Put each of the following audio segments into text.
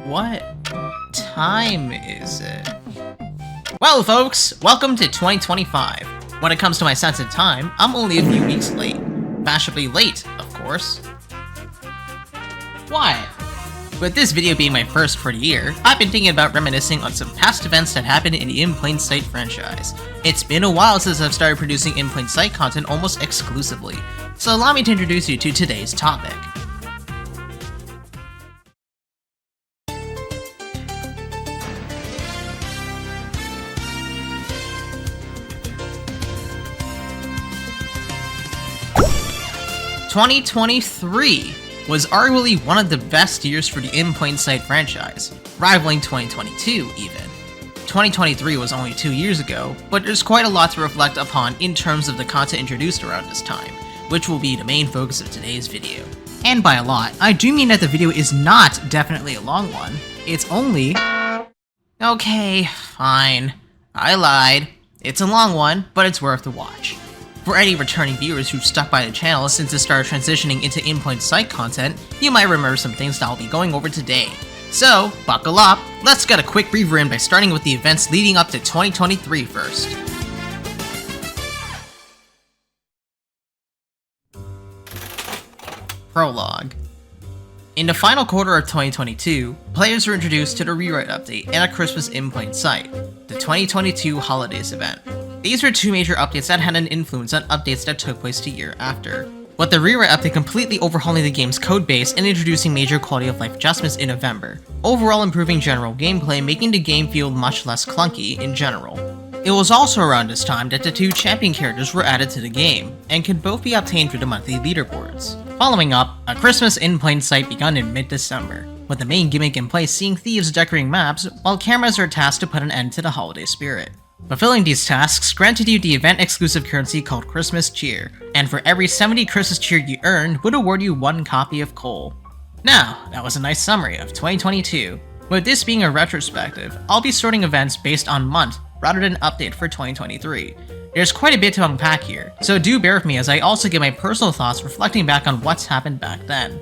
What time is it? Well, folks, welcome to 2025. When it comes to my sense of time, I'm only a few weeks late. Fashionably late, of course. Why? With this video being my first for the year, I've been thinking about reminiscing on some past events that happened in the In Plain Sight franchise. It's been a while since I've started producing In Plain Sight content almost exclusively, so allow me to introduce you to today's topic. "2023 was arguably one of the best years for the In Plain Sight franchise, rivaling 2022 even. 2023 was only 2 years ago, but there's quite a lot to reflect upon in terms of the content introduced around this time, which will be the main focus of today's video. And by a lot, I do mean that the video is not definitely a long one. It's only... Okay, fine. I lied. It's a long one, but it's worth the watch. For any returning viewers who've stuck by the channel since it started transitioning into In Plain Sight content, you might remember some things that I'll be going over today. So, buckle up, let's get a quick breather in by starting with the events leading up to 2023 first. Prologue. In the final quarter of 2022, players were introduced to the Rewrite update and a Christmas In Plain Sight, the 2022 Holidays event. These were two major updates that had an influence on updates that took place the year after, with the Rewrite update completely overhauling the game's codebase and introducing major quality of life adjustments in November, overall improving general gameplay, making the game feel much less clunky in general. It was also around this time that the two champion characters were added to the game, and could both be obtained through the monthly leaderboards. Following up, a Christmas In Plain Sight begun in mid-December, with the main gimmick in place seeing thieves decorating maps, while cameras are tasked to put an end to the holiday spirit. Fulfilling these tasks granted you the event-exclusive currency called Christmas Cheer, and for every 70 Christmas Cheer you earned would award you 1 copy of coal. Now, that was a nice summary of 2022. With this being a retrospective, I'll be sorting events based on month rather than update for 2023. There's quite a bit to unpack here, so do bear with me as I also give my personal thoughts reflecting back on what's happened back then.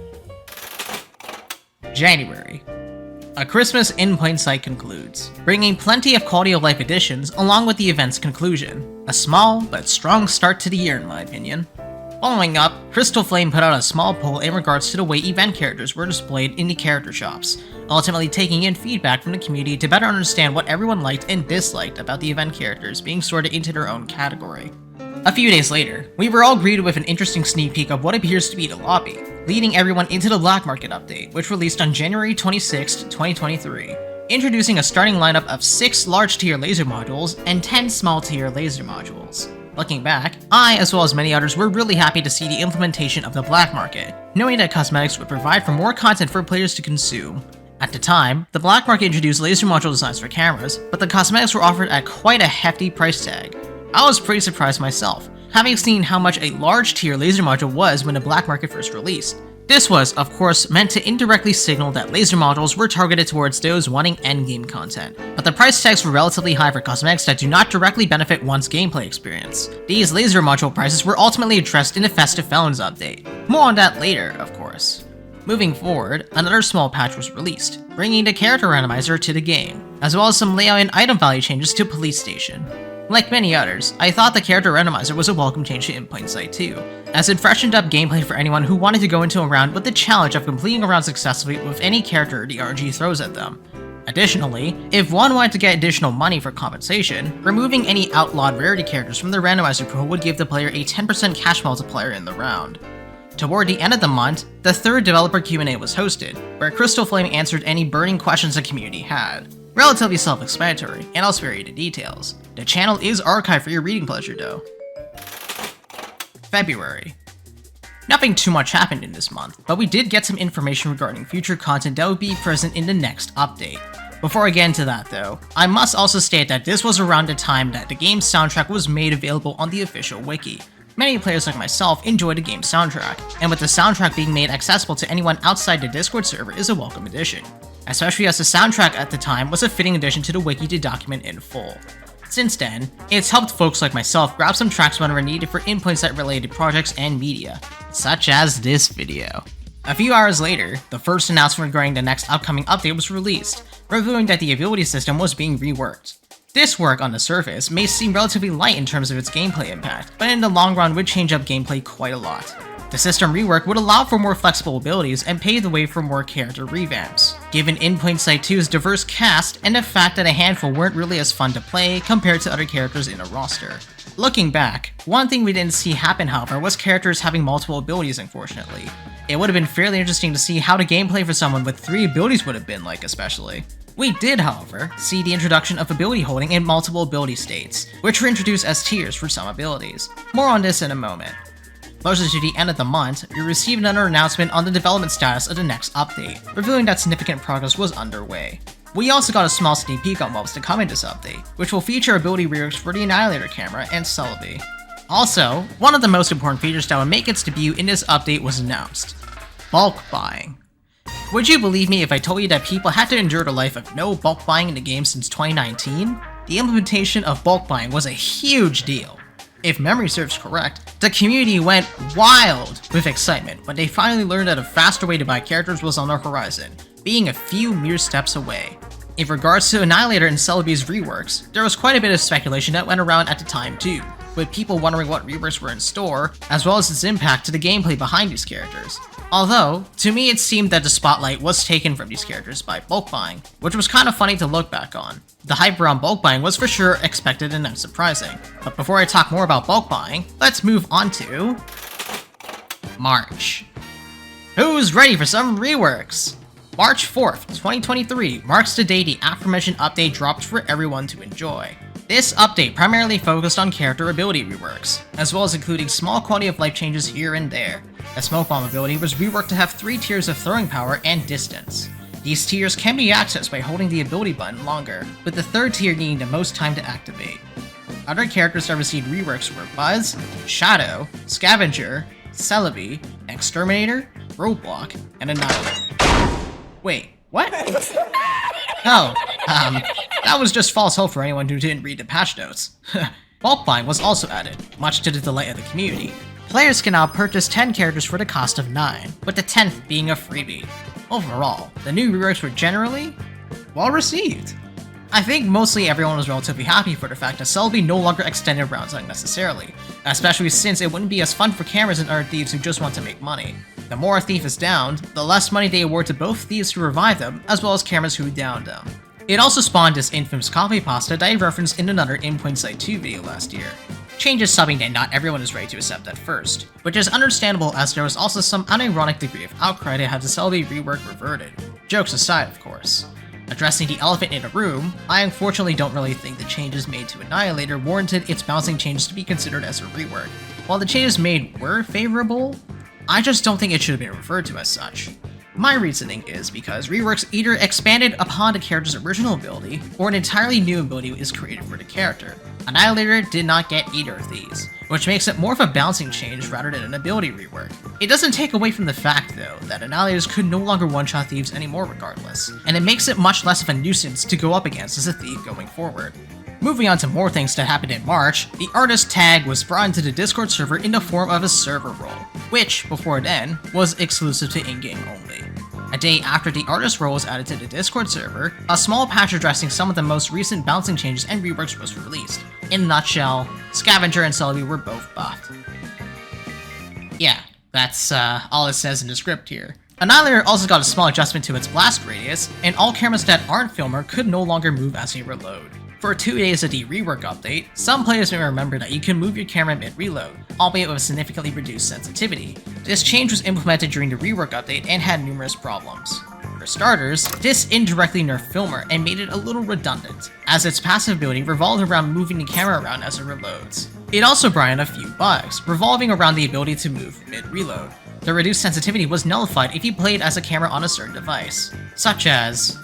January. A Christmas In Plain Sight concludes, bringing plenty of quality of life additions along with the event's conclusion. A small but strong start to the year in my opinion. Following up, Crystal Flame put out a small poll in regards to the way event characters were displayed in the character shops, ultimately taking in feedback from the community to better understand what everyone liked and disliked about the event characters being sorted into their own category. A few days later, we were all greeted with an interesting sneak peek of what appears to be the lobby, leading everyone into the Black Market update, which released on January 26, 2023, introducing a starting lineup of 6 large tier laser modules and 10 small tier laser modules. Looking back, I, as well as many others, were really happy to see the implementation of the Black Market, knowing that cosmetics would provide for more content for players to consume. At the time, the Black Market introduced laser module designs for cameras, but the cosmetics were offered at quite a hefty price tag. I was pretty surprised myself, having seen how much a large tier laser module was when the Black Market first released. This was, of course, meant to indirectly signal that laser modules were targeted towards those wanting endgame content, but the price tags were relatively high for cosmetics that do not directly benefit one's gameplay experience. These laser module prices were ultimately addressed in the Festive Felons update. More on that later, of course. Moving forward, another small patch was released, bringing the character randomizer to the game, as well as some layout and item value changes to Police Station. Like many others, I thought the character randomizer was a welcome change to In Plain Sight too, as it freshened up gameplay for anyone who wanted to go into a round with the challenge of completing a round successfully with any character the RNG throws at them. Additionally, if one wanted to get additional money for compensation, removing any outlawed rarity characters from the randomizer pool would give the player a 10% cash multiplier in the round. Toward the end of the month, the third developer Q&A was hosted, where Crystal Flame answered any burning questions the community had. Relatively self-explanatory, and I'll spare you the details. The channel is archived for your reading pleasure though. February. Nothing too much happened in this month, but we did get some information regarding future content that will be present in the next update. Before I get into that though, I must also state that this was around the time that the game's soundtrack was made available on the official wiki. Many players like myself enjoy the game's soundtrack, and with the soundtrack being made accessible to anyone outside the Discord server is a welcome addition, especially as the soundtrack at the time was a fitting addition to the wiki to document in full. Since then, it's helped folks like myself grab some tracks whenever needed for In Plain Sight related projects and media, such as this video. A few hours later, the first announcement regarding the next upcoming update was released, revealing that the ability system was being reworked. This work on the surface may seem relatively light in terms of its gameplay impact, but in the long run would change up gameplay quite a lot. The system rework would allow for more flexible abilities and pave the way for more character revamps. Given In Plain Sight 2's diverse cast and the fact that a handful weren't really as fun to play compared to other characters in a roster. Looking back, one thing we didn't see happen however was characters having multiple abilities unfortunately. It would have been fairly interesting to see how the gameplay for someone with 3 abilities would have been like especially. We did, however, see the introduction of ability holding in multiple ability states, which were introduced as tiers for some abilities. More on this in a moment. Closer to the end of the month, we received another announcement on the development status of the next update, revealing that significant progress was underway. We also got a small sneak peek on what was to come in this update, which will feature ability reworks for the Annihilator camera and Celebi. Also, one of the most important features that would make its debut in this update was announced: bulk buying. Would you believe me if I told you that people had to endure the life of no bulk buying in the game since 2019? The implementation of bulk buying was a huge deal. If memory serves correct, the community went wild with excitement when they finally learned that a faster way to buy characters was on the horizon, being a few mere steps away. In regards to Annihilator and Celebi's reworks, there was quite a bit of speculation that went around at the time too, with people wondering what reworks were in store, as well as its impact to the gameplay behind these characters. Although, to me it seemed that the spotlight was taken from these characters by bulk buying, which was kind of funny to look back on. The hype around bulk buying was for sure expected and unsurprising. But before I talk more about bulk buying, let's move on to March. Who's ready for some reworks? March 4th, 2023 marks the day the aforementioned update dropped for everyone to enjoy. This update primarily focused on character ability reworks, as well as including small quality of life changes here and there. The Smoke Bomb ability was reworked to have 3 tiers of throwing power and distance. These tiers can be accessed by holding the ability button longer, with the 3rd tier needing the most time to activate. Other characters that received reworks were Buzz, Shadow, Scavenger, Celebi, Exterminator, Roadblock, and Inada. Wait, what? Oh, that was just false hope for anyone who didn't read the patch notes. Bulk buying was also added, much to the delight of the community. Players can now purchase 10 characters for the cost of 9, with the 10th being a freebie. Overall, the new reworks were generally well received. I think mostly everyone was relatively happy for the fact that Celebi no longer extended rounds unnecessarily, especially since it wouldn't be as fun for cameras and other thieves who just want to make money. The more a thief is downed, the less money they award to both thieves who revive them, as well as cameras who downed them. It also spawned this infamous copy pasta that I referenced in another In Plain Sight 2 video last year. Change is something that not everyone is ready to accept at first, which is understandable as there was also some unironic degree of outcry to have the Celebi rework reverted. Jokes aside, of course. Addressing the elephant in the room, I unfortunately don't really think the changes made to Annihilator warranted its bouncing changes to be considered as a rework. While the changes made were favorable, I just don't think it should have been referred to as such. My reasoning is because reworks either expanded upon the character's original ability, or an entirely new ability is created for the character. Annihilator did not get either of these, which makes it more of a bouncing change rather than an ability rework. It doesn't take away from the fact, though, that Annihilators could no longer one-shot thieves anymore regardless, and it makes it much less of a nuisance to go up against as a thief going forward. Moving on to more things that happened in March, the artist tag was brought into the Discord server in the form of a server role, which, before then, was exclusive to in-game only. A day after the artist role was added to the Discord server, a small patch addressing some of the most recent bouncing changes and reworks was released. In a nutshell, Scavenger and Celebi were both buffed. Yeah, that's all it says in the script here. Annihilator also got a small adjustment to its blast radius, and all cameras that aren't filmer could no longer move as they reload. For 2 days of the rework update, some players may remember that you can move your camera mid-reload, albeit with significantly reduced sensitivity. This change was implemented during the rework update and had numerous problems. For starters, this indirectly nerfed Filmer and made it a little redundant, as its passive ability revolved around moving the camera around as it reloads. It also brought in a few bugs, revolving around the ability to move mid-reload. The reduced sensitivity was nullified if you played as a camera on a certain device, such as...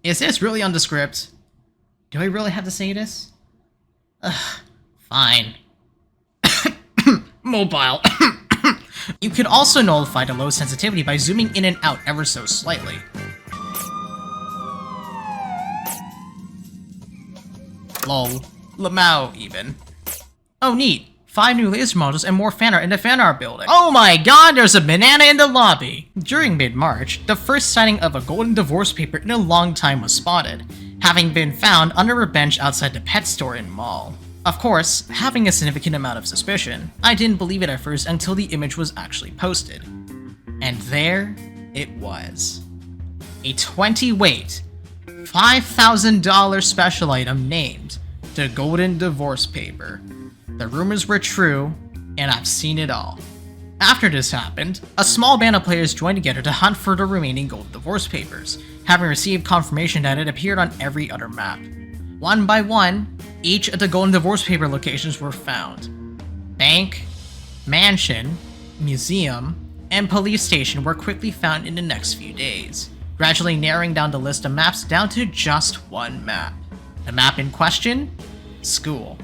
is this really on the script? Do I really have to say this? Fine. Mobile. You could also nullify the low sensitivity by zooming in and out ever so slightly. Lol. Lamau, even. Oh neat. 5 new laser modules, and more fan art in the fan art building. Oh my god, there's a banana in the lobby! During mid-March, the first sighting of a golden divorce paper in a long time was spotted, having been found under a bench outside the pet store in mall. Of course, having a significant amount of suspicion, I didn't believe it at first until the image was actually posted. And there it was. A 20-weight, $5,000 special item named the Golden Divorce Paper. The rumors were true, and I've seen it all. After this happened, a small band of players joined together to hunt for the remaining Golden Divorce Papers, having received confirmation that it appeared on every other map. One by one, each of the Golden Divorce Paper locations were found. Bank, mansion, museum, and police station were quickly found in the next few days, gradually narrowing down the list of maps down to just one map. The map in question? School.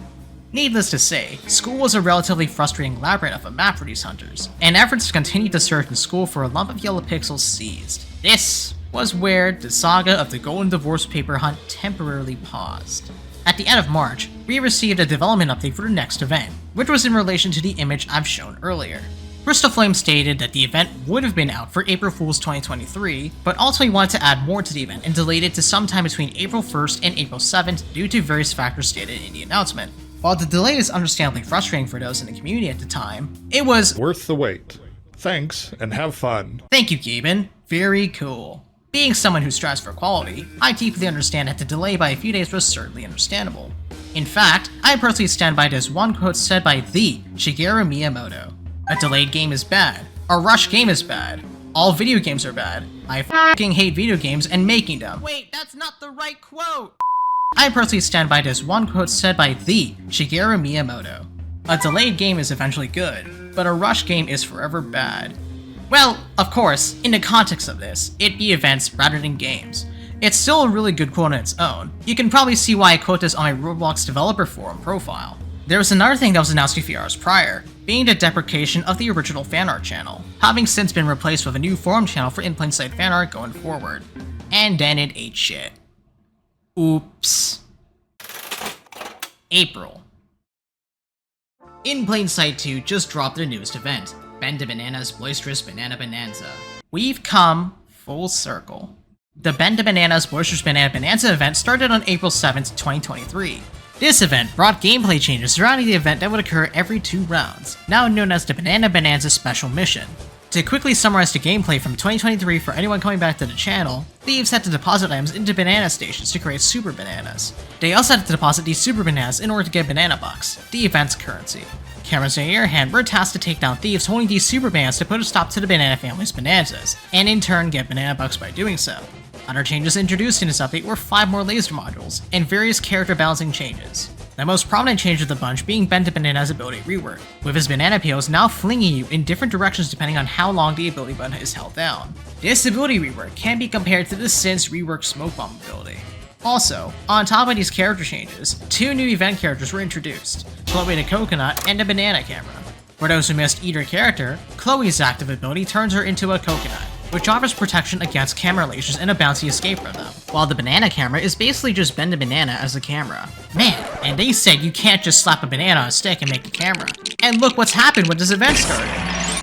Needless to say, school was a relatively frustrating labyrinth of a map for these hunters, and efforts to continue to search in school for a lump of yellow pixels ceased. This was where the saga of the Golden Divorce Paper hunt temporarily paused. At the end of March, we received a development update for the next event, which was in relation to the image I've shown earlier. Crystal Flame stated that the event would have been out for April Fool's 2023, but ultimately wanted to add more to the event and delayed it to sometime between April 1st and April 7th due to various factors stated in the announcement. While the delay is understandably frustrating for those in the community at the time, it was worth the wait. Thanks, and have fun. Thank you, Gaben. Very cool. Being someone who strives for quality, I deeply understand that the delay by a few days was certainly understandable. In fact, I personally stand by this one quote said by the Shigeru Miyamoto. A delayed game is bad. A rushed game is bad. All video games are bad. I f***ing hate video games and making them. Wait, that's not the right quote! I personally stand by this one quote said by the Shigeru Miyamoto. A delayed game is eventually good, but a rushed game is forever bad. Well, of course, in the context of this, it'd be events rather than games. It's still a really good quote on its own. You can probably see why I quote this on my Roblox developer forum profile. There was another thing that was announced a few hours prior, being the deprecation of the original fanart channel, having since been replaced with a new forum channel for in plain sight fanart going forward. And then it ate shit. Oops. April. In Plain Sight 2 just dropped their newest event, Bend a Banana's Boisterous Banana Bonanza. We've come full circle. The Bend a Banana's Boisterous Banana Bonanza event started on April 7th, 2023. This event brought gameplay changes surrounding the event that would occur every 2 rounds, now known as the Banana Bonanza Special Mission. To quickly summarize the gameplay from 2023 for anyone coming back to the channel, thieves had to deposit items into banana stations to create super bananas. They also had to deposit these super bananas in order to get banana bucks, the event's currency. Cameras on the other hand were tasked to take down thieves holding these super bananas to put a stop to the banana family's bonanzas, and in turn get banana bucks by doing so. Other changes introduced in this update were 5 more laser modules, and various character balancing changes. The most prominent change of the bunch being Bend a Banana's ability rework, with his banana peels now flinging you in different directions depending on how long the ability button is held down. This ability rework can be compared to the Sin's reworked Smoke Bomb ability. Also, on top of these character changes, 2 new event characters were introduced, Chloe the Coconut and the Banana Camera. For those who missed either character, Chloe's active ability turns her into a coconut, which offers protection against camera lasers and a bouncy escape from them, while the banana camera is basically just Bend a Banana as a camera. Man, and they said you can't just slap a banana on a stick and make a camera. And look what's happened when this event started.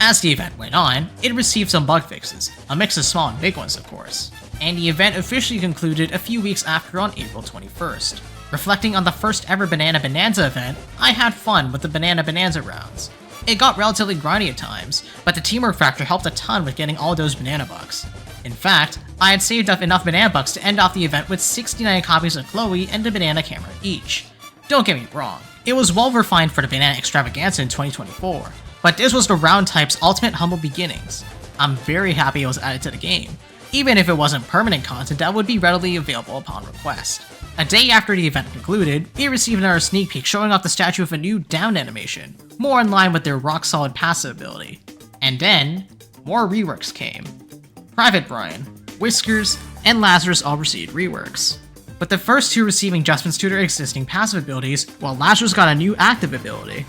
As the event went on, it received some bug fixes, a mix of small and big ones of course, and the event officially concluded a few weeks after on April 21st. Reflecting on the first ever Banana Bonanza event, I had fun with the Banana Bonanza rounds. It got relatively grindy at times, but the teamwork factor helped a ton with getting all those banana bucks. In fact, I had saved up enough banana bucks to end off the event with 69 copies of Chloe and the banana camera each. Don't get me wrong, it was well refined for the banana extravaganza in 2024, but this was the round type's ultimate humble beginnings. I'm very happy it was added to the game, even if it wasn't permanent content that would be readily available upon request. A day after the event concluded, we received another sneak peek showing off the statue of a new down animation, more in line with their rock-solid passive ability. And then, more reworks came. Private Brian, Whiskers, and Lazarus all received reworks, with the first 2 receiving adjustments to their existing passive abilities, while Lazarus got a new active ability.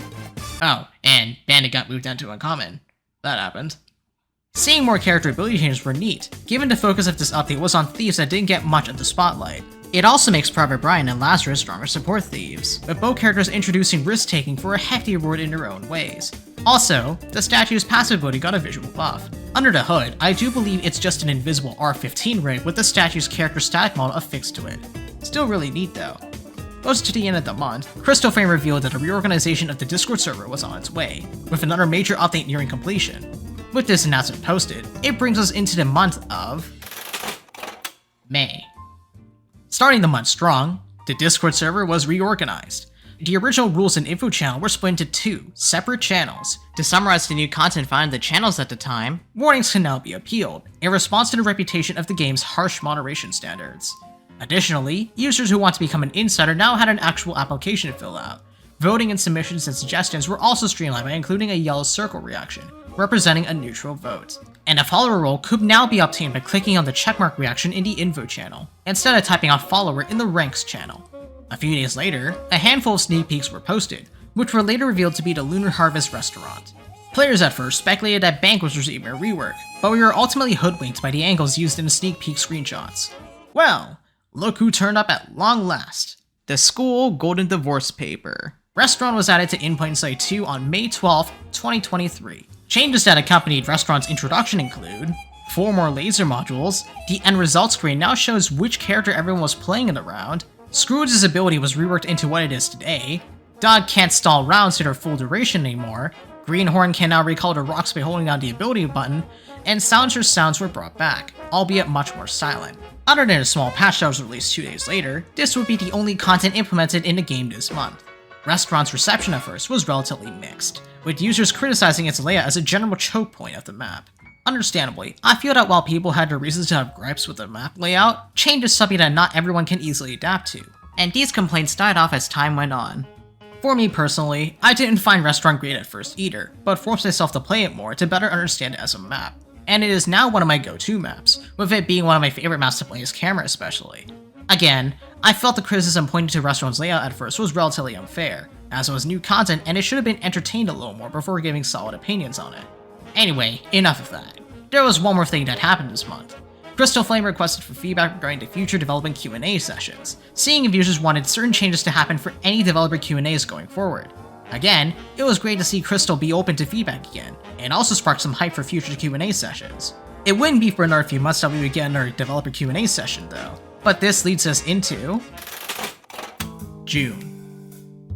Oh, and Bandit got moved down to uncommon. That happened. Seeing more character ability changes were neat, given the focus of this update was on thieves that didn't get much of the spotlight. It also makes Private Brian and Lazarus stronger support thieves, with both characters introducing risk-taking for a hefty reward in their own ways. Also, the statue's passive ability got a visual buff. Under the hood, I do believe it's just an invisible R15 rig with the statue's character static model affixed to it. Still really neat though. Close to the end of the month, Crystal Flame revealed that a reorganization of the Discord server was on its way, with another major update nearing completion. With this announcement posted, it brings us into the month of May. Starting the month strong, the Discord server was reorganized. The original rules and info channel were split into 2 separate channels. To summarize the new content found in the channels at the time, warnings can now be appealed, in response to the reputation of the game's harsh moderation standards. Additionally, users who want to become an insider now had an actual application to fill out. Voting and submissions and suggestions were also streamlined by including a yellow circle reaction, representing a neutral vote. And a follower role could now be obtained by clicking on the checkmark reaction in the info channel, instead of typing out follower in the ranks channel. A few days later, a handful of sneak peeks were posted, which were later revealed to be the Lunar Harvest restaurant. Players at first speculated that Bank was receiving a rework, but we were ultimately hoodwinked by the angles used in the sneak peek screenshots. Well, look who turned up at long last. The School Golden Divorce Paper. Restaurant was added to In Plain Sight 2 on May 12, 2023. Changes that accompanied Restaurant's introduction include 4 more laser modules, the end result screen now shows which character everyone was playing in the round, Scrooge's ability was reworked into what it is today, Dog can't stall rounds to their full duration anymore, Greenhorn can now recall the rocks by holding down the ability button, and Silencer's sounds were brought back, albeit much more silent. Other than a small patch that was released 2 days later, this would be the only content implemented in the game this month. Restaurant's reception at first was relatively mixed, with users criticizing its layout as a general choke point of the map. Understandably, I feel that while people had their reasons to have gripes with the map layout, change is something that not everyone can easily adapt to, and these complaints died off as time went on. For me personally, I didn't find Restaurant great at first either, but forced myself to play it more to better understand it as a map. And it is now one of my go-to maps, with it being one of my favorite maps to play as camera especially. Again, I felt the criticism pointing to Restaurant's layout at first was relatively unfair, as it was new content and it should have been entertained a little more before giving solid opinions on it. Anyway, enough of that. There was one more thing that happened this month. Crystal Flame requested for feedback regarding the future development Q&A sessions, seeing if users wanted certain changes to happen for any developer Q&As going forward. Again, it was great to see Crystal be open to feedback again, and also sparked some hype for future Q&A sessions. It wouldn't be for another few months that we would get another developer Q&A session though, but this leads us into June.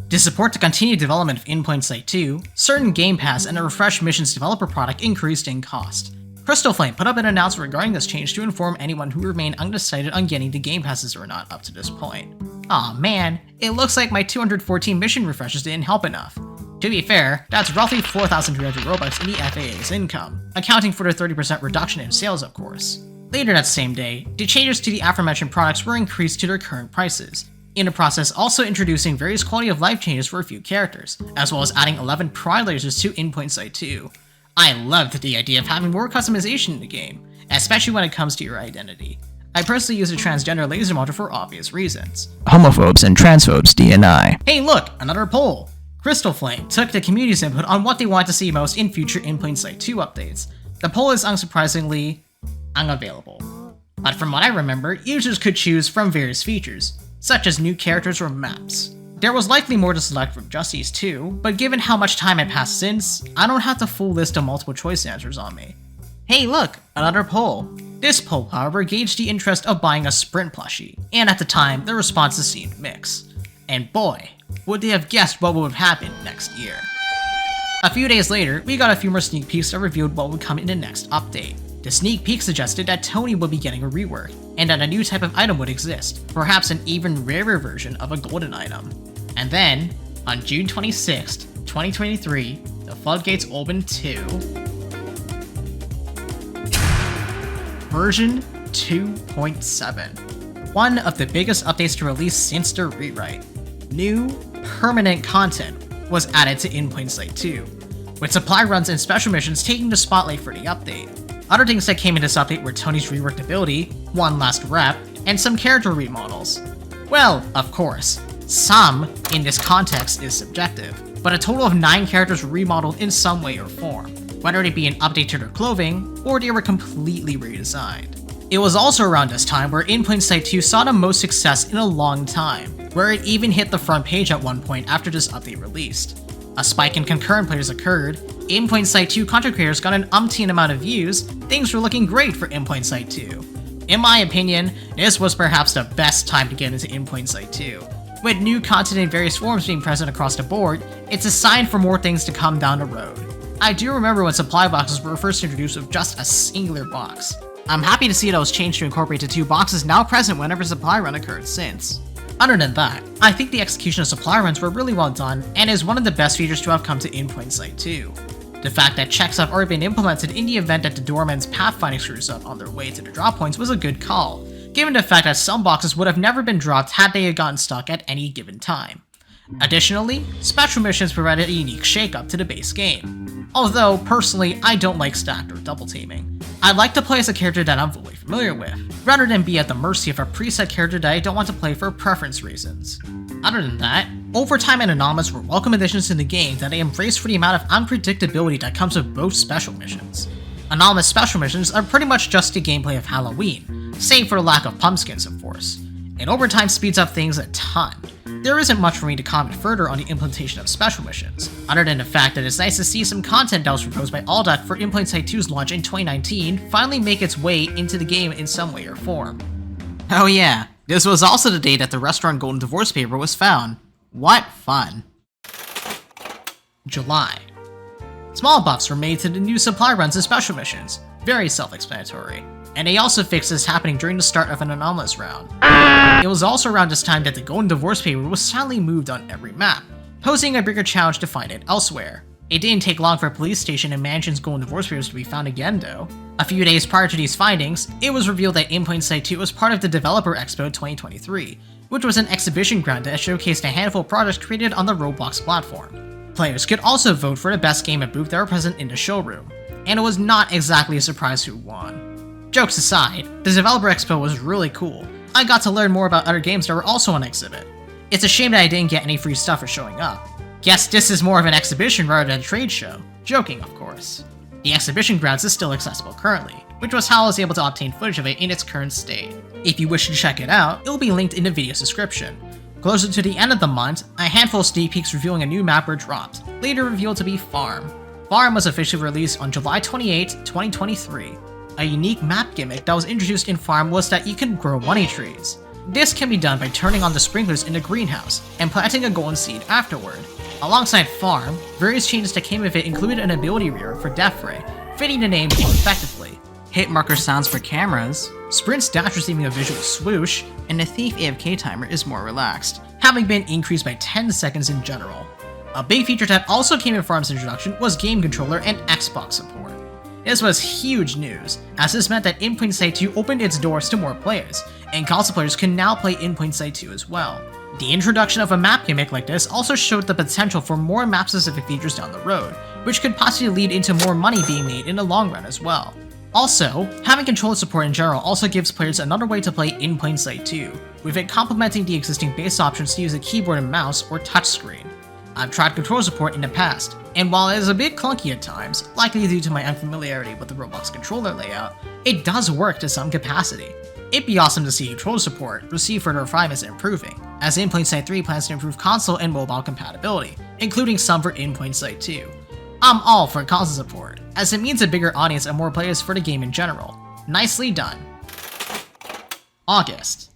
To support the continued development of In Plain Sight 2, certain Game Pass and a refreshed Missions developer product increased in cost. Crystal Flame put up an announcement regarding this change to inform anyone who remained undecided on getting the Game Passes or not up to this point. Aw man, it looks like my 214 mission refreshes didn't help enough. To be fair, that's roughly 4,300 Robux in the FAA's income, accounting for the 30% reduction in sales of course. Later that same day, the changes to the aforementioned products were increased to their current prices, in the process also introducing various quality of life changes for a few characters, as well as adding 11 pride lasers to In Plain Sight 2. I loved the idea of having more customization in the game, especially when it comes to your identity. I personally use a transgender laser module for obvious reasons. Homophobes and transphobes DNI. Hey look, another poll! Crystal Flame took the community's input on what they want to see most in future In Plain Sight 2 updates. The poll is unsurprisingly unavailable. But from what I remember, users could choose from various features, such as new characters or maps. There was likely more to select from just these two, but given how much time had passed since, I don't have the full list of multiple choice answers on me. Hey look, another poll. This poll, however, gauged the interest of buying a Sprint plushie, and at the time, the responses seemed mixed. And boy, would they have guessed what would happen next year. A few days later, we got a few more sneak peeks that revealed what would come in the next update. The sneak peek suggested that Tony would be getting a rework, and that a new type of item would exist, perhaps an even rarer version of a golden item. And then, on June 26th, 2023, the floodgates opened to version 2.7. One of the biggest updates to release since the rewrite. New, permanent content was added to In Plain Sight 2, with supply runs and special missions taking the spotlight for the update. Other things that came in this update were Tony's reworked ability, one last rep, and some character remodels. Well, of course, some in this context is subjective, but a total of 9 characters were remodeled in some way or form, whether it be an update to their clothing, or they were completely redesigned. It was also around this time where In Plain Sight 2 saw the most success in a long time, where it even hit the front page at one point after this update released. A spike in concurrent players occurred, In Plain Sight 2 content creators got an umpteen amount of views, things were looking great for In Plain Sight 2. In my opinion, this was perhaps the best time to get into In Plain Sight 2. With new content in various forms being present across the board, it's a sign for more things to come down the road. I do remember when supply boxes were first introduced with just a singular box. I'm happy to see those changed to incorporate the 2 boxes now present whenever supply run occurred since. Other than that, I think the execution of supply runs were really well done and is one of the best features to have come to In Plain Sight 2. The fact that checks have already been implemented in the event that the doorman's pathfinding screws up on their way to the drop points was a good call, given the fact that some boxes would have never been dropped had they gotten stuck at any given time. Additionally, special missions provided a unique shakeup to the base game. Although, personally, I don't like stacked or double teaming. I like to play as a character that I'm fully familiar with, rather than be at the mercy of a preset character that I don't want to play for preference reasons. Other than that, Overtime and Anonymous were welcome additions to the game that I embrace for the amount of unpredictability that comes with both special missions. Anonymous special missions are pretty much just the gameplay of Halloween, save for the lack of pumpkins of course, and Overtime speeds up things a ton. There isn't much for me to comment further on the implementation of special missions, other than the fact that it's nice to see some content that was proposed by Alduck for In Plain Sight 2's launch in 2019 finally make its way into the game in some way or form. Oh yeah, this was also the day that the restaurant Golden Divorce paper was found. What fun. July. Small buffs were made to the new supply runs and special missions, very self-explanatory. And they also fixed this happening during the start of an anomalous round. It was also around this time that the Golden Divorce paper was sadly moved on every map, posing a bigger challenge to find it elsewhere. It didn't take long for a police station in Mansion's Golden Divorce papers to be found again though. A few days prior to these findings, it was revealed that In Plain Sight 2 was part of the Developer EXPO 2023, which was an exhibition ground that showcased a handful of projects created on the Roblox platform. Players could also vote for the best game and booth that were present in the showroom, and it was not exactly a surprise who won. Jokes aside, the Developer Expo was really cool. I got to learn more about other games that were also on exhibit. It's a shame that I didn't get any free stuff for showing up. Guess this is more of an exhibition rather than a trade show. Joking, of course. The exhibition grounds is still accessible currently, which was how I was able to obtain footage of it in its current state. If you wish to check it out, it will be linked in the video's description. Closer to the end of the month, a handful of sneak peeks revealing a new map were dropped, later revealed to be Farm. Farm was officially released on July 28, 2023. A unique map gimmick that was introduced in Farm was that you can grow money trees. This can be done by turning on the sprinklers in the greenhouse and planting a golden seed afterward. Alongside Farm, various changes that came with it included an ability reader for Death Ray, fitting the name more effectively, hit marker sounds for cameras, sprint's dash receiving a visual swoosh, and the Thief AFK timer is more relaxed, having been increased by 10 seconds in general. A big feature that also came in Farm's introduction was game controller and Xbox support. This was huge news, as this meant that In Plain Sight 2 opened its doors to more players, and console players can now play In Plain Sight 2 as well. The introduction of a map gimmick like this also showed the potential for more map-specific features down the road, which could possibly lead into more money being made in the long run as well. Also, having controller support in general also gives players another way to play In Plain Sight 2, with it complementing the existing base options to use a keyboard and mouse or touchscreen. I've tried controller support in the past, and while it is a bit clunky at times, likely due to my unfamiliarity with the Roblox controller layout, it does work to some capacity. It'd be awesome to see controller support receive further refinements and improving, as In Plain Sight 3 plans to improve console and mobile compatibility, including some for In Plain Sight 2. I'm all for console support, as it means a bigger audience and more players for the game in general. Nicely done. August.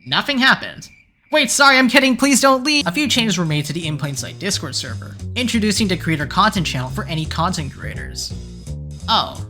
Nothing happened. Wait, sorry, I'm kidding, please don't leave! A few changes were made to the In Plain Sight Discord server, introducing the creator content channel for any content creators. Oh.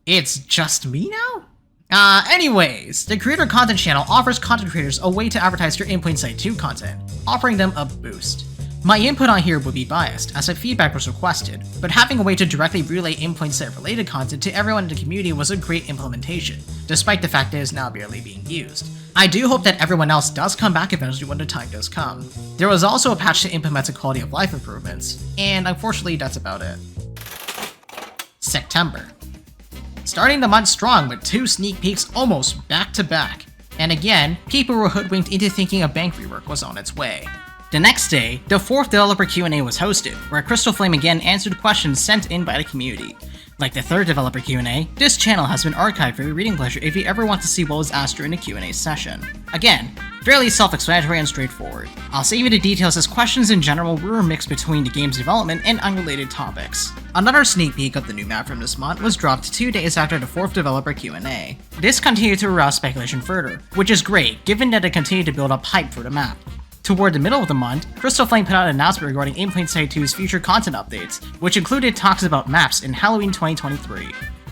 It's just me now? Anyways, the creator content channel offers content creators a way to advertise their In Plain Sight 2 content, offering them a boost. My input on here would be biased, as feedback was requested, but having a way to directly relay In Plain Sight related content to everyone in the community was a great implementation, despite the fact that it is now barely being used. I do hope that everyone else does come back eventually when the time does come. There was also a patch to implement the quality of life improvements, and unfortunately that's about it. September. Starting the month strong with 2 sneak peeks almost back to back. And again, people were hoodwinked into thinking a bank rework was on its way. The next day, the 4th developer Q&A was hosted, where Crystal Flame again answered questions sent in by the community. Like the third developer Q&A, this channel has been archived for your reading pleasure if you ever want to see what was asked during the Q&A session. Again, fairly self-explanatory and straightforward. I'll save you the details as questions in general were mixed between the game's development and unrelated topics. Another sneak peek of the new map from this month was dropped 2 days after the fourth developer Q&A. This continued to arouse speculation further, which is great given that it continued to build up hype for the map. Toward the middle of the month, Crystal Flame put out an announcement regarding In Plain Sight 2's future content updates, which included talks about maps in Halloween 2023.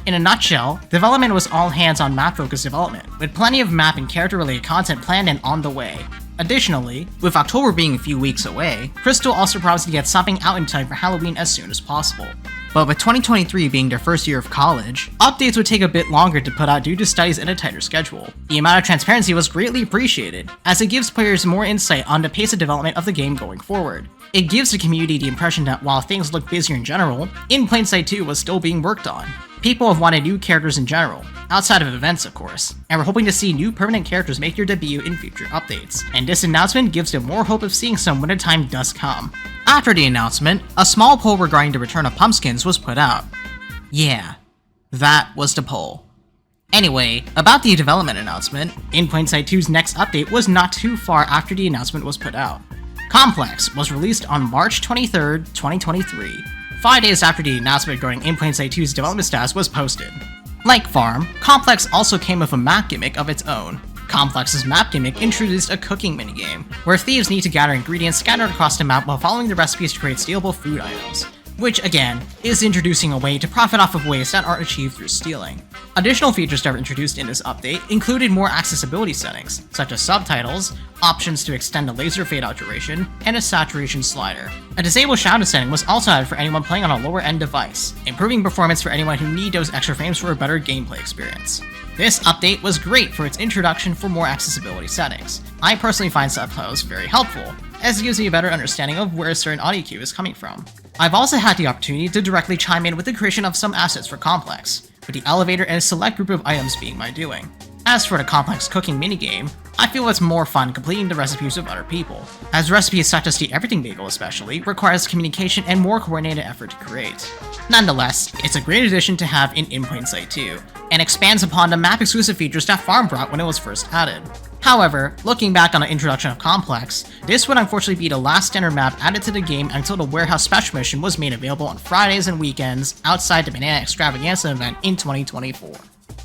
In a nutshell, development was all hands on map-focused development, with plenty of map and character-related content planned and on the way. Additionally, with October being a few weeks away, Crystal also promised to get something out in time for Halloween as soon as possible. But with 2023 being their first year of college, updates would take a bit longer to put out due to studies and a tighter schedule. The amount of transparency was greatly appreciated, as it gives players more insight on the pace of development of the game going forward. It gives the community the impression that while things look busier in general, In Plain Sight 2 was still being worked on. People have wanted new characters in general, outside of events of course, and we're hoping to see new permanent characters make their debut in future updates, and this announcement gives them more hope of seeing some when the time does come. After the announcement, a small poll regarding the return of pumpskins was put out. Yeah, that was the poll. Anyway, about the development announcement, In Plain Sight 2's next update was not too far after the announcement was put out. Complex was released on March 23rd, 2023. 5 days after the announcement regarding In Plain Sight 2's development status was posted. Like Farm, Complex also came with a map gimmick of its own. Complex's map gimmick introduced a cooking minigame, where thieves need to gather ingredients scattered across the map while following the recipes to create stealable food items, which again, is introducing a way to profit off of ways that aren't achieved through stealing. Additional features that were introduced in this update included more accessibility settings, such as subtitles, options to extend the laser fade-out duration, and a saturation slider. A disable shadow setting was also added for anyone playing on a lower-end device, improving performance for anyone who need those extra frames for a better gameplay experience. This update was great for its introduction for more accessibility settings. I personally find subtitles very helpful, as it gives me a better understanding of where a certain audio cue is coming from. I've also had the opportunity to directly chime in with the creation of some assets for Complex, with the elevator and a select group of items being my doing. As for the Complex cooking minigame, I feel it's more fun completing the recipes with other people, as recipes such as the Everything Bagel especially requires communication and more coordinated effort to create. Nonetheless, it's a great addition to have in Plain Sight 2, and expands upon the map-exclusive features that Farm brought when it was first added. However, looking back on the introduction of Complex, this would unfortunately be the last standard map added to the game until the Warehouse Special Mission was made available on Fridays and weekends outside the Banana Extravaganza event in 2024.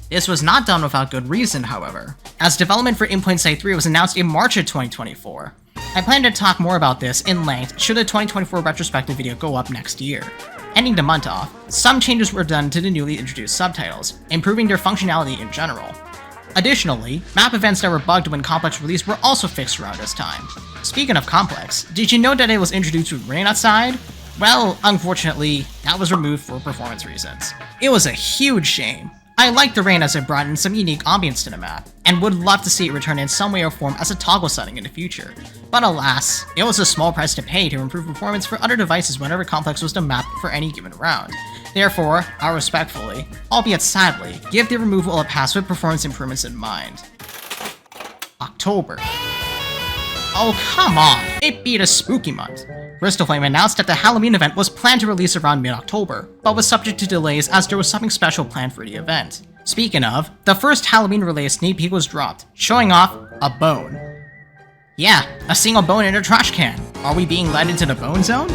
This was not done without good reason, however, as development for In Plain Sight 3 was announced in March of 2024. I plan to talk more about this in length should the 2024 retrospective video go up next year. Ending the month off, some changes were done to the newly introduced subtitles, improving their functionality in general. Additionally, map events that were bugged when Complex released were also fixed around this time. Speaking of Complex, did you know that it was introduced with rain outside? Well, unfortunately, that was removed for performance reasons. It was a huge shame. I liked the rain as it brought in some unique ambience to the map, and would love to see it return in some way or form as a toggle setting in the future. But alas, it was a small price to pay to improve performance for other devices whenever Complex was the map for any given round. Therefore, I respectfully, albeit sadly, give the removal a pass with performance improvements in mind. October. Oh come on, it beat a spooky month. Crystal Flame announced that the Halloween event was planned to release around mid-October, but was subject to delays as there was something special planned for the event. Speaking of, the first Halloween-related sneak peek was dropped, showing off a bone. Yeah, a single bone in a trash can. Are we being led into the bone zone?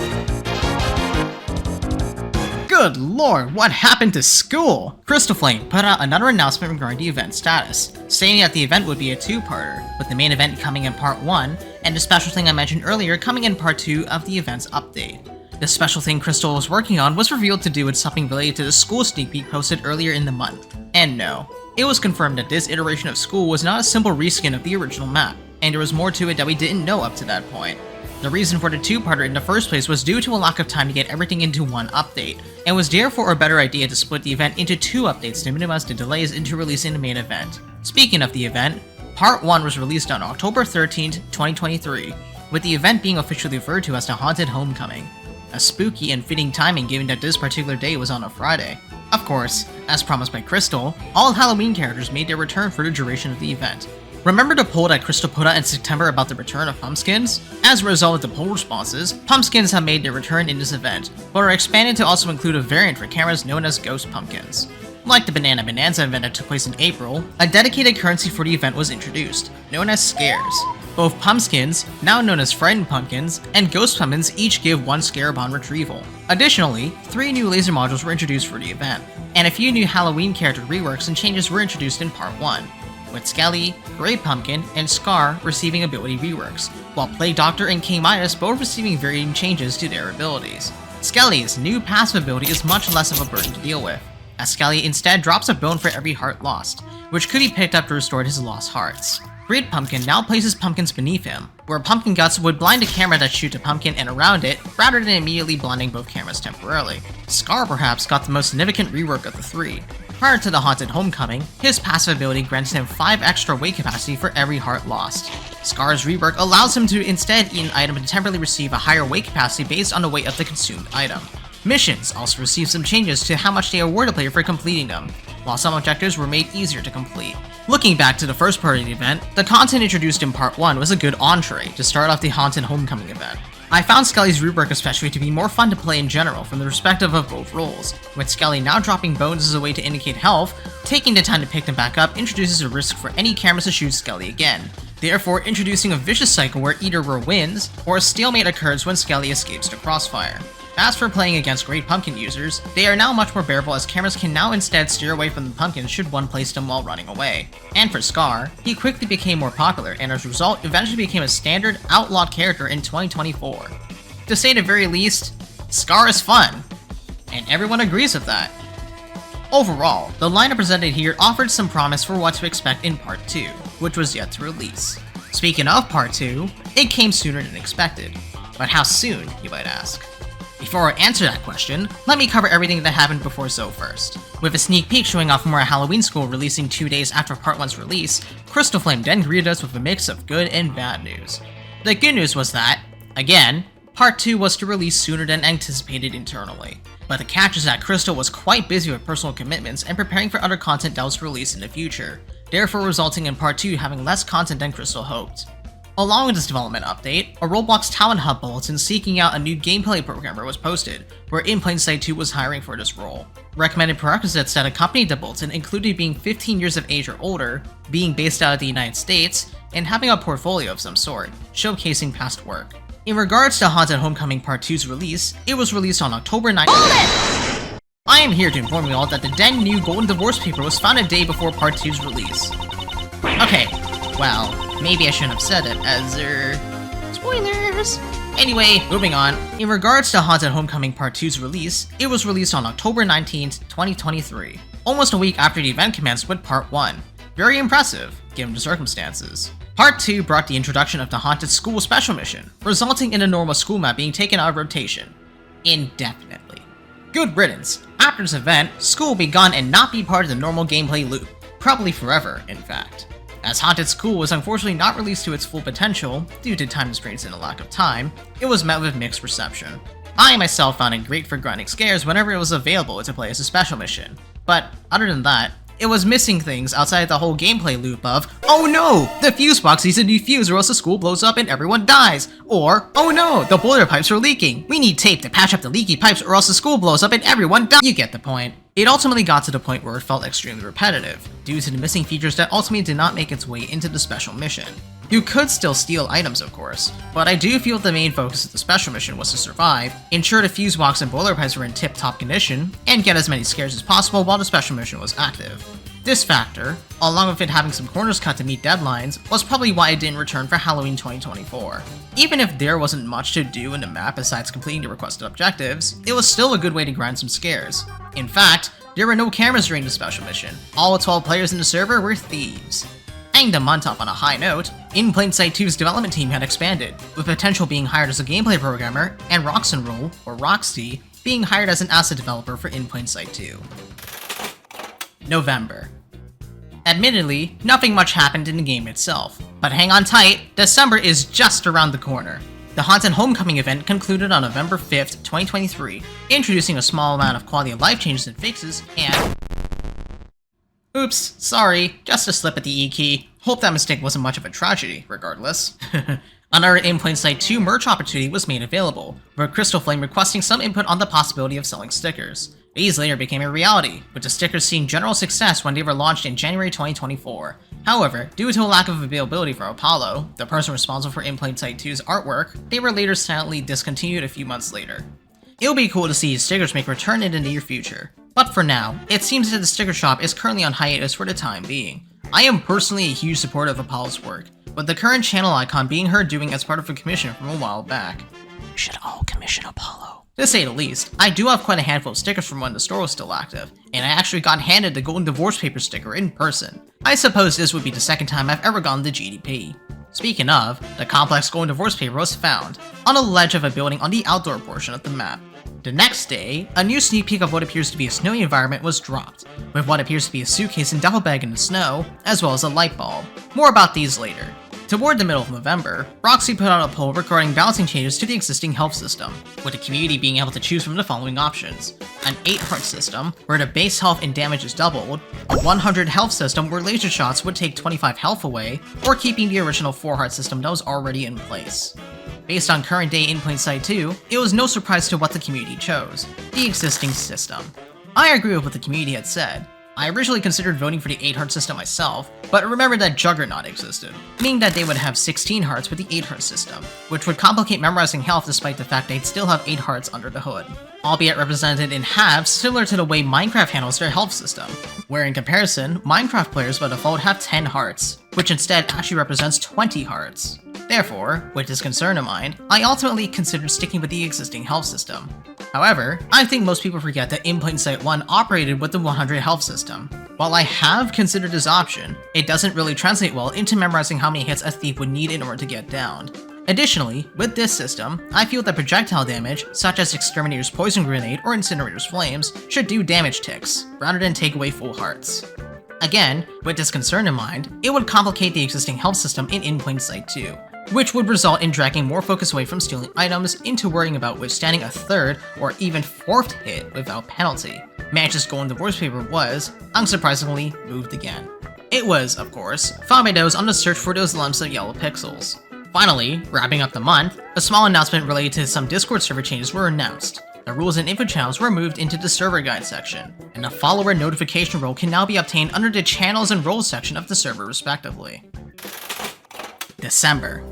Good lord, what happened to school? Crystal Flame put out another announcement regarding the event status, stating that the event would be a two-parter, with the main event coming in part 1, and the special thing I mentioned earlier coming in part 2 of the event's update. The special thing Crystal was working on was revealed to do with something related to the school sneak peek posted earlier in the month. And no, it was confirmed that this iteration of school was not a simple reskin of the original map, and there was more to it that we didn't know up to that point. The reason for the two-parter in the first place was due to a lack of time to get everything into one update, and was therefore a better idea to split the event into 2 updates to minimize the delays into releasing the main event. Speaking of the event, Part 1 was released on October 13th, 2023, with the event being officially referred to as the Haunted Homecoming. A spooky and fitting timing given that this particular day was on a Friday. Of course, as promised by Crystal, all Halloween characters made their return for the duration of the event. Remember the poll that Crystal put out in September about the return of pumpskins? As a result of the poll responses, pumpskins have made their return in this event, but are expanded to also include a variant for cameras known as ghost pumpkins. Like the Banana Bonanza event that took place in April, a dedicated currency for the event was introduced, known as scares. Both pumpskins, now known as frightened pumpkins, and ghost pumpkins each give 1 scare upon retrieval. Additionally, 3 new laser modules were introduced for the event, and a few new Halloween character reworks and changes were introduced in Part 1, with Skelly, Grey Pumpkin, and Scar receiving ability reworks, while Plague Doctor and King Midas both receiving varying changes to their abilities. Skelly's new passive ability is much less of a burden to deal with, as Skelly instead drops a bone for every heart lost, which could be picked up to restore his lost hearts. Grid Pumpkin now places pumpkins beneath him, where Pumpkin Guts would blind a camera that shoots a pumpkin and around it, rather than immediately blinding both cameras temporarily. Scar perhaps got the most significant rework of the 3. Prior to the Haunted Homecoming, his passive ability grants him 5 extra weight capacity for every heart lost. Scar's rework allows him to instead eat an item and temporarily receive a higher weight capacity based on the weight of the consumed item. Missions also received some changes to how much they award a player for completing them, while some objectives were made easier to complete. Looking back to the first part of the event, the content introduced in Part 1 was a good entree to start off the Haunted Homecoming event. I found Skelly's rework especially to be more fun to play in general from the perspective of both roles, with Skelly now dropping bones as a way to indicate health. Taking the time to pick them back up introduces a risk for any cameras to shoot Skelly again, therefore introducing a vicious cycle where either row wins, or a stalemate occurs when Skelly escapes the crossfire. As for playing against Great Pumpkin users, they are now much more bearable as cameras can now instead steer away from the pumpkins should one place them while running away. And for Scar, he quickly became more popular and as a result eventually became a standard outlawed character in 2024. To say the very least, Scar is fun, and everyone agrees with that. Overall, the lineup presented here offered some promise for what to expect in Part 2, which was yet to release. Speaking of Part 2, it came sooner than expected. But how soon, you might ask? Before I answer that question, let me cover everything that happened before so first. With a sneak peek showing off more Halloween School releasing 2 days after Part 1's release, Crystal Flame then greeted us with a mix of good and bad news. The good news was that, again, Part 2 was to release sooner than anticipated internally. But the catch is that Crystal was quite busy with personal commitments and preparing for other content that was released in the future, therefore resulting in Part 2 having less content than Crystal hoped. Along with this development update, a Roblox Talent Hub bulletin seeking out a new gameplay programmer was posted, where In Plain Sight 2 was hiring for this role. Recommended prerequisites that accompanied the bulletin included being 15 years of age or older, being based out of the United States, and having a portfolio of some sort, showcasing past work. In regards to Haunted Homecoming Part 2's release, it was released on October 9th. I am here to inform you all that the then new Golden Divorce paper was found a day before Part 2's release. Okay, well, maybe I shouldn't have said it, as spoilers! Anyway, moving on. In regards to Haunted Homecoming Part 2's release, it was released on October 19th, 2023, almost a week after the event commenced with Part 1. Very impressive, given the circumstances. Part 2 brought the introduction of the Haunted School Special Mission, resulting in the normal school map being taken out of rotation. Indefinitely. Good riddance. After this event, school will be gone and not be part of the normal gameplay loop. Probably forever, in fact. As Haunted School was unfortunately not released to its full potential, due to time constraints and a lack of time, it was met with mixed reception. I myself found it great for grinding scares whenever it was available to play as a special mission, but other than that, it was missing things outside the whole gameplay loop of, oh no, the fuse box needs to defuse or else the school blows up and everyone dies, or, oh no, the boiler pipes are leaking, we need tape to patch up the leaky pipes or else the school blows up and everyone dies. You get the point. It ultimately got to the point where it felt extremely repetitive, due to the missing features that ultimately did not make its way into the special mission. You could still steal items, of course, but I do feel the main focus of the special mission was to survive, ensure the fuse box and boiler pipes were in tip-top condition, and get as many scares as possible while the special mission was active. This factor, along with it having some corners cut to meet deadlines, was probably why it didn't return for Halloween 2024. Even if there wasn't much to do in the map besides completing the requested objectives, it was still a good way to grind some scares. In fact, there were no cameras during the special mission. All 12 players in the server were thieves. Ending the month off on a high note, In Plain Sight 2's development team had expanded, with potential being hired as a gameplay programmer, and Rox'n'Roll, or Roxy, being hired as an asset developer for In Plain Sight 2. November. Admittedly, nothing much happened in the game itself, but hang on tight, December is just around the corner. The Haunted Homecoming event concluded on November 5th, 2023, introducing a small amount of quality of life changes and fixes, and oops, sorry, just a slip at the E key. Hope that mistake wasn't much of a tragedy, regardless. Another In Plain Sight 2 merch opportunity was made available, with Crystal Flame requesting some input on the possibility of selling stickers. These later became a reality, with the stickers seeing general success when they were launched in January 2024. However, due to a lack of availability from Apollo, the person responsible for In Plain Sight 2's artwork, they were later silently discontinued a few months later. It'll be cool to see stickers make a return in the near future, but for now, it seems that the sticker shop is currently on hiatus for the time being. I am personally a huge supporter of Apollo's work, with the current channel icon being her doing as part of a commission from a while back. You should all commission Apollo. To say the least, I do have quite a handful of stickers from when the store was still active, and I actually got handed the Golden Divorce Paper sticker in person. I suppose this would be the second time I've ever gotten the GDP. Speaking of, the complex Golden Divorce Paper was found on a ledge of a building on the outdoor portion of the map. The next day, a new sneak peek of what appears to be a snowy environment was dropped, with what appears to be a suitcase and duffel bag in the snow, as well as a light bulb. More about these later. Toward the middle of November, Roxy put out a poll regarding balancing changes to the existing health system, with the community being able to choose from the following options: an 8-heart system, where the base health and damage is doubled, a 100 health system where laser shots would take 25 health away, or keeping the original 4-heart system that was already in place. Based on current day In Plain Sight 2, it was no surprise to what the community chose: the existing system. I agree with what the community had said. I originally considered voting for the 8-heart system myself, but remembered that Juggernaut existed, meaning that they would have 16 hearts with the 8-heart system, which would complicate memorizing health despite the fact they'd still have 8 hearts under the hood, albeit represented in halves similar to the way Minecraft handles their health system, where in comparison, Minecraft players by default have 10 hearts, which instead actually represents 20 hearts. Therefore, with this concern in mind, I ultimately considered sticking with the existing health system. However, I think most people forget that In Plain Sight 1 operated with the 100 health system. While I have considered this option, it doesn't really translate well into memorizing how many hits a thief would need in order to get downed. Additionally, with this system, I feel that projectile damage, such as Exterminator's Poison Grenade or Incinerator's Flames, should do damage ticks, rather than take away full hearts. Again, with this concern in mind, it would complicate the existing health system in Plain Sight 2, which would result in dragging more focus away from stealing items into worrying about withstanding a 3rd or even 4th hit without penalty. Manch's Golden Divorce Paper was, unsurprisingly, moved again. It was, of course, found by those on the search for those lumps of yellow pixels. Finally, wrapping up the month, a small announcement related to some Discord server changes were announced. The rules and info channels were moved into the server guide section, and the follower notification role can now be obtained under the channels and roles section of the server respectively. December.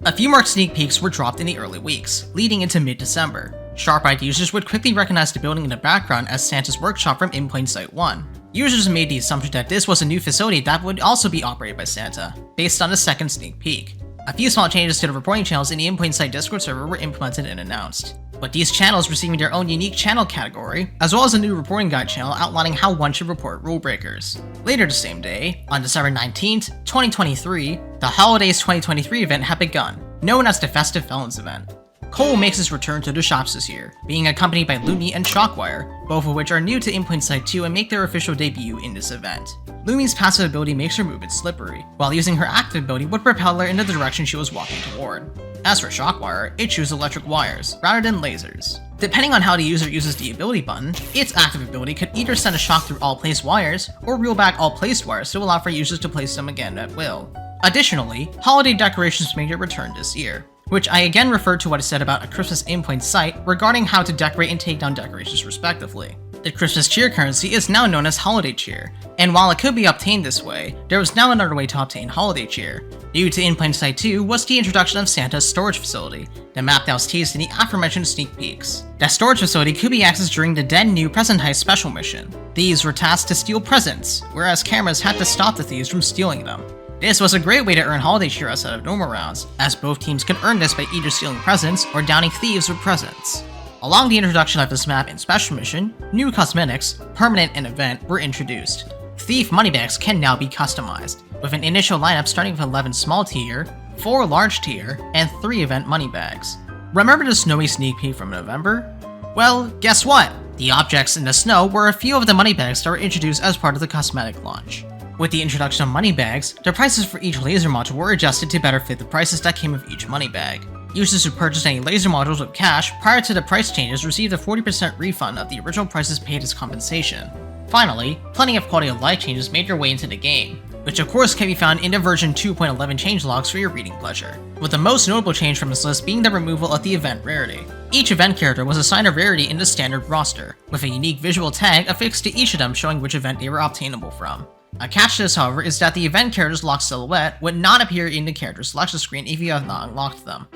A few more sneak peeks were dropped in the early weeks, leading into mid-December. Sharp-eyed users would quickly recognize the building in the background as Santa's workshop from In Plain Sight 1. Users made the assumption that this was a new facility that would also be operated by Santa, based on the second sneak peek. A few small changes to the reporting channels in the In Plain Sight Discord server were implemented and announced, with these channels receiving their own unique channel category, as well as a new reporting guide channel outlining how one should report rule breakers. Later the same day, on December 19th, 2023, the Holidays 2023 event had begun, known as the Festive Felons event. Cole makes his return to the shops this year, being accompanied by Lumi and Shockwire, both of which are new to In Plain Sight 2 and make their official debut in this event. Lumi's passive ability makes her movement slippery, while using her active ability would propel her in the direction she was walking toward. As for Shockwire, it chews electric wires, rather than lasers. Depending on how the user uses the ability button, its active ability could either send a shock through all placed wires, or reel back all placed wires to allow for users to place them again at will. Additionally, holiday decorations made their return this year, which I again referred to what I said about A Christmas in Plain Sight regarding how to decorate and take down decorations respectively. The Christmas cheer currency is now known as Holiday Cheer, and while it could be obtained this way, there was now another way to obtain Holiday Cheer. New to In Plain Sight 2 was the introduction of Santa's storage facility, the map that was teased in the aforementioned sneak peeks. The storage facility could be accessed during the then new Presentize special mission. Thieves were tasked to steal presents, whereas cameras had to stop the thieves from stealing them. This was a great way to earn Holiday Cheer outside of normal rounds, as both teams could earn this by either stealing presents or downing thieves with presents. Along the introduction of this map and special mission, new cosmetics, permanent and event, were introduced. Thief moneybags can now be customized, with an initial lineup starting with 11 small tier, 4 large tier, and 3 event moneybags. Remember the snowy sneak peek from November? Well, guess what? The objects in the snow were a few of the moneybags that were introduced as part of the cosmetic launch. With the introduction of moneybags, the prices for each laser module were adjusted to better fit the prices that came with each moneybag. Users who purchased any laser modules with cash prior to the price changes received a 40% refund of the original prices paid as compensation. Finally, plenty of quality of life changes made their way into the game. which of course can be found in the version 2.11 changelogs for your reading pleasure, with the most notable change from this list being the removal of the event rarity. Each event character was assigned a rarity in the standard roster, with a unique visual tag affixed to each of them showing which event they were obtainable from. A catch to this, however, is that the event character's locked silhouette would not appear in the character selection screen if you have not unlocked them.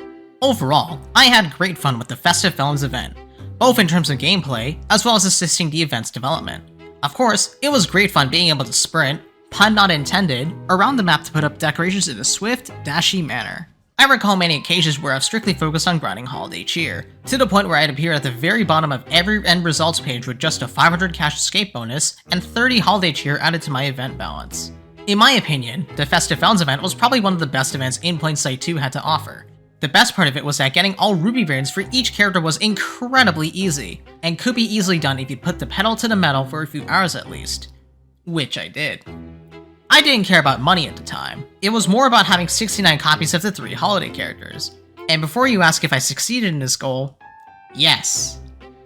Overall, I had great fun with the Festive Felons event, both in terms of gameplay, as well as assisting the event's development. Of course, it was great fun being able to sprint, pun not intended, around the map to put up decorations in a swift, dashy manner. I recall many occasions where I've strictly focused on grinding holiday cheer, to the point where I'd appear at the very bottom of every end results page with just a 500 cash escape bonus and 30 holiday cheer added to my event balance. In my opinion, the Festive Felons event was probably one of the best events In Plain Sight 2 had to offer. The best part of it was that getting all ruby variants for each character was incredibly easy, and could be easily done if you put the pedal to the metal for a few hours at least. Which I did. I didn't care about money at the time, it was more about having 69 copies of the 3 holiday characters. And before you ask if I succeeded in this goal, yes.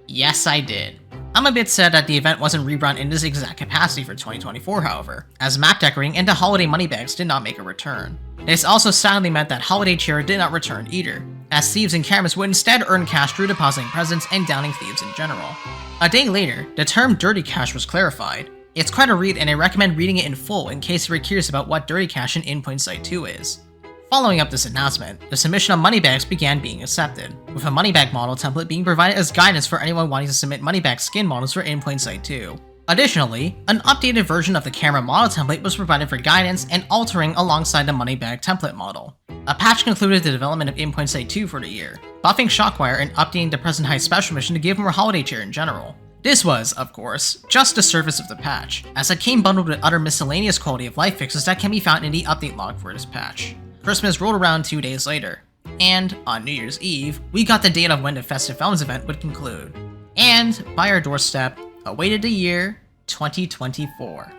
Yes, I did. I'm a bit sad that the event wasn't rerun in this exact capacity for 2024, however, as map decorating and the holiday money bags did not make a return. This also sadly meant that holiday cheer did not return either, as thieves and cameras would instead earn cash through depositing presents and downing thieves in general. A day later, the term dirty cash was clarified. It's quite a read and I recommend reading it in full in case you're curious about what dirty cash in Plain Sight 2 is. Following up this announcement, the submission of moneybags began being accepted, with a moneybag model template being provided as guidance for anyone wanting to submit moneybag skin models for In Plain Sight 2. Additionally, an updated version of the camera model template was provided for guidance and altering alongside the moneybag template model. A patch concluded the development of In Plain Sight 2 for the year, buffing Shockwire and updating the Present Heights special mission to give more holiday cheer in general. This was, of course, just the surface of the patch, as it came bundled with other miscellaneous quality of life fixes that can be found in the update log for this patch. Christmas rolled around 2 days later, and on New Year's Eve, we got the date of when the Festive Felons event would conclude. And, by our doorstep, awaited the year 2024.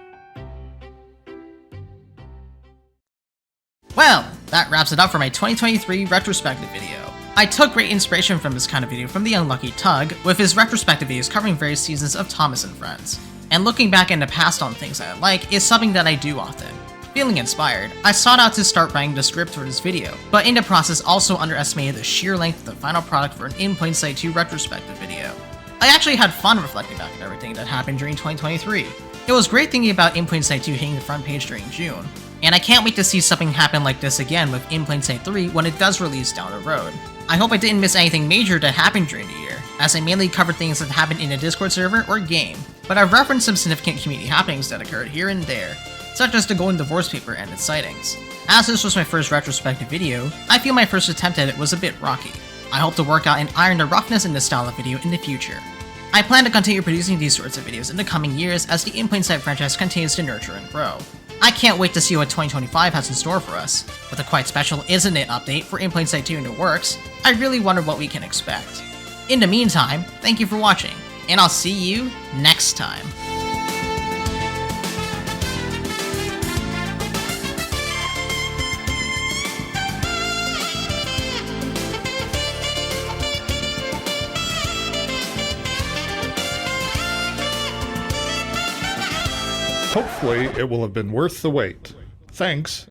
Well, that wraps it up for my 2023 retrospective video. I took great inspiration from this kind of video from the Unlucky Tug, with his retrospective videos covering various seasons of Thomas and Friends. And looking back in the past on things I like is something that I do often. Feeling inspired, I sought out to start writing the script for this video, but in the process also underestimated the sheer length of the final product for an In Plain Sight 2 retrospective video. I actually had fun reflecting back on everything that happened during 2023. It was great thinking about In Plain Sight 2 hitting the front page during June, and I can't wait to see something happen like this again with In Plain Sight 3 when it does release down the road. I hope I didn't miss anything major that happened during the year, as I mainly covered things that happened in a Discord server or game, but I've referenced some significant community happenings that occurred here and there, such as the Golden Divorce paper and its sightings. As this was my first retrospective video, I feel my first attempt at it was a bit rocky. I hope to work out and iron the roughness in this style of video in the future. I plan to continue producing these sorts of videos in the coming years as the In Plain Sight franchise continues to nurture and grow. I can't wait to see what 2025 has in store for us. With a quite special Isn't It update for In Plain Sight 2 in the works, I really wonder what we can expect. In the meantime, thank you for watching, and I'll see you next time. Hopefully, it will have been worth the wait. Thanks,